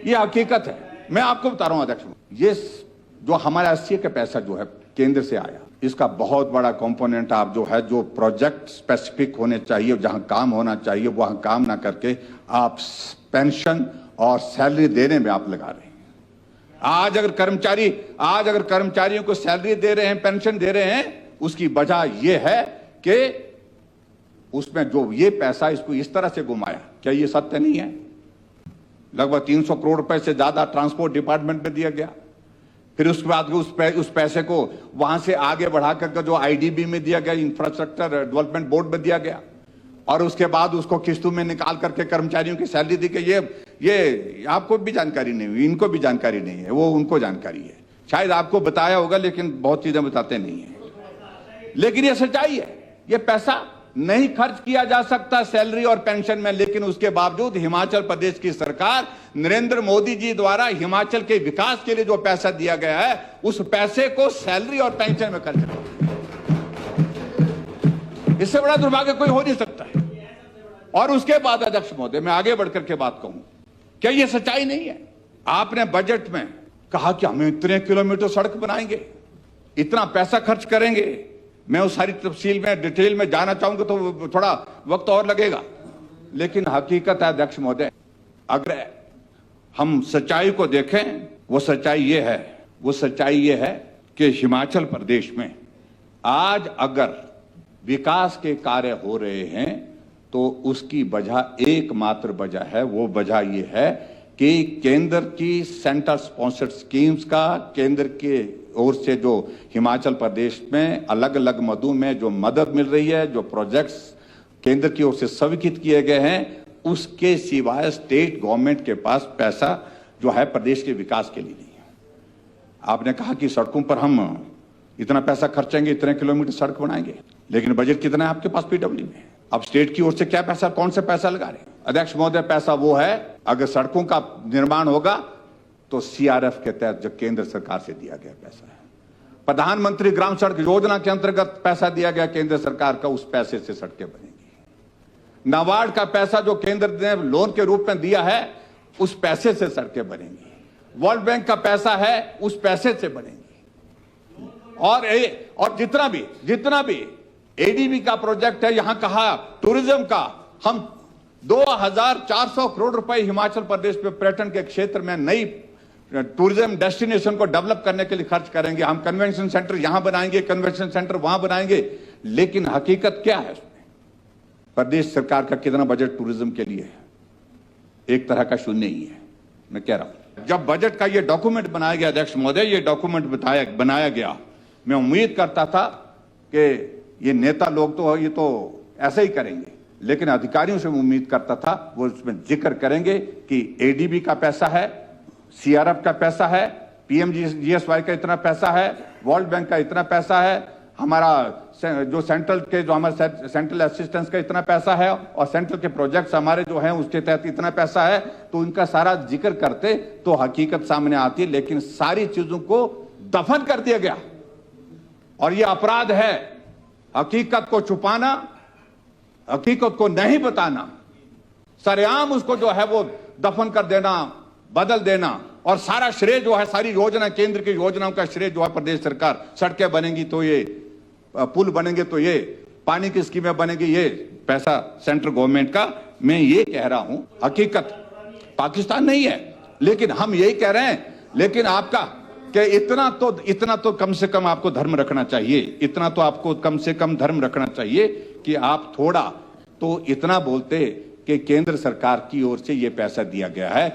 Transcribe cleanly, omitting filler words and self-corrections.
ये हकीकत है। मैं आपको बता रहा हूं अध्यक्ष, ये जो हमारा एससीए का पैसा जो है केंद्र से आया, इसका बहुत बड़ा कंपोनेंट आप जो है, जो प्रोजेक्ट स्पेसिफिक होने चाहिए, जहां काम होना चाहिए वहां काम ना करके आप पेंशन और सैलरी देने में आप लगा रहे हैं। आज अगर कर्मचारियों को सैलरी दे रहे हैं, पेंशन दे रहे हैं, उसकी वजह यह है कि उसमें जो ये पैसा इसको इस तरह से घुमाया। क्या ये सत्य नहीं है? लगभग 300 करोड़ रुपए से ज्यादा ट्रांसपोर्ट डिपार्टमेंट में दिया गया। फिर उसके बाद उस पैसे को वहां से आगे बढ़ाकर जो आईडीबी में दिया गया, इंफ्रास्ट्रक्चर डेवलपमेंट बोर्ड में दिया गया, और उसके बाद उसको किस्तों में निकाल करके कर्मचारियों की सैलरी दी कि ये आपको भी जानकारी नहीं हुई, इनको भी जानकारी नहीं है, वो उनको जानकारी है। शायद आपको बताया होगा लेकिन बहुत चीजें बताते नहीं है। लेकिन ये सच्चाई है, ये पैसा नहीं खर्च किया जा सकता सैलरी और पेंशन में, लेकिन उसके बावजूद हिमाचल प्रदेश की सरकार नरेंद्र मोदी जी द्वारा हिमाचल के विकास के लिए जो पैसा दिया गया है, उस पैसे को सैलरी और पेंशन में खर्च कर, इससे बड़ा दुर्भाग्य कोई हो नहीं सकता है। और उसके बाद अध्यक्ष महोदय, मैं आगे बढ़कर के बात कहूं, क्या यह सच्चाई नहीं है? आपने बजट में कहा कि हम इतने किलोमीटर सड़क बनाएंगे, इतना पैसा खर्च करेंगे। मैं उस सारी तफसील में डिटेल में जाना चाहूंगा तो थोड़ा वक्त और लगेगा, लेकिन हकीकत है अध्यक्ष महोदय, अगर हम सच्चाई को देखें, वो सच्चाई ये है कि हिमाचल प्रदेश में आज अगर विकास के कार्य हो रहे हैं तो उसकी वजह एकमात्र वजह है, वो वजह ये है कि केंद्र की सेंटर स्पॉन्सर्ड स्कीम्स का, केंद्र के ओर से जो हिमाचल प्रदेश में अलग अलग मदों में जो मदद मिल रही है, जो प्रोजेक्ट्स केंद्र की ओर से स्वीकृत किए गए हैं, उसके सिवाय स्टेट गवर्नमेंट के पास पैसा जो है प्रदेश के विकास के लिए नहीं है। आपने कहा कि सड़कों पर हम इतना पैसा खर्चेंगे, इतने किलोमीटर सड़क बनाएंगे, लेकिन बजट कितना है आपके पास पीडब्ल्यू में? अब स्टेट की ओर से क्या पैसा, कौन सा पैसा लगा रहे हैं? अध्यक्ष महोदय, पैसा वो है, अगर सड़कों का निर्माण होगा तो सीआरएफ के तहत जो केंद्र सरकार से दिया गया पैसा है, प्रधानमंत्री ग्राम सड़क योजना के अंतर्गत पैसा दिया गया केंद्र सरकार का, उस पैसे से सड़कें बनेंगी। नाबार्ड का पैसा जो केंद्र ने लोन के रूप में दिया है, उस पैसे से सड़कें बनेंगी। वर्ल्ड बैंक का पैसा है, उस पैसे से बनेंगी। और जितना भी एडीबी का प्रोजेक्ट है, यहां कहा टूरिज्म का, हम 2400 करोड़ रुपए हिमाचल प्रदेश में पर्यटन के क्षेत्र में नई टूरिज्म डेस्टिनेशन को डेवलप करने के लिए खर्च करेंगे। हम कन्वेंशन सेंटर यहां बनाएंगे, कन्वेंशन सेंटर वहां बनाएंगे, लेकिन हकीकत क्या है? प्रदेश सरकार का कितना बजट टूरिज्म के लिए है? एक तरह का शून्य ही है। मैं कह रहा हूं, जब बजट का ये डॉक्यूमेंट बनाया गया अध्यक्ष महोदय, ये डॉक्यूमेंट बनाया गया, मैं उम्मीद करता था कि ये नेता लोग तो ये तो ऐसे ही करेंगे, लेकिन अधिकारियों से उम्मीद करता था वो उसमें जिक्र करेंगे कि एडीबी का पैसा है, सीआरएफ का पैसा है, पीएमजीएसवाई का इतना पैसा है, वर्ल्ड बैंक का इतना पैसा है, हमारा जो सेंट्रल असिस्टेंस का इतना पैसा है, और सेंट्रल के प्रोजेक्ट्स हमारे जो हैं उसके तहत इतना पैसा है। तो इनका सारा जिक्र करते तो हकीकत सामने आती, लेकिन सारी चीजों को दफन कर दिया गया। और यह अपराध है, हकीकत को छुपाना, हकीकत को नहीं बताना, सरेआम उसको जो है वो दफन कर देना, बदल देना, और सारा श्रेय जो है, सारी योजना, केंद्र की योजनाओं का श्रेय जो है प्रदेश सरकार, सड़कें बनेंगी तो ये, पुल बनेंगे तो ये, पानी की स्कीमें बनेंगी, ये पैसा सेंट्रल गवर्नमेंट का। मैं ये कह रहा हूं, हकीकत पाकिस्तान नहीं है, लेकिन हम यही कह रहे हैं, लेकिन आपका कि इतना तो कम से कम आपको धर्म रखना चाहिए, इतना तो आपको कम से कम धर्म रखना चाहिए कि आप थोड़ा तो इतना बोलते कि केंद्र सरकार की ओर से यह पैसा दिया गया है।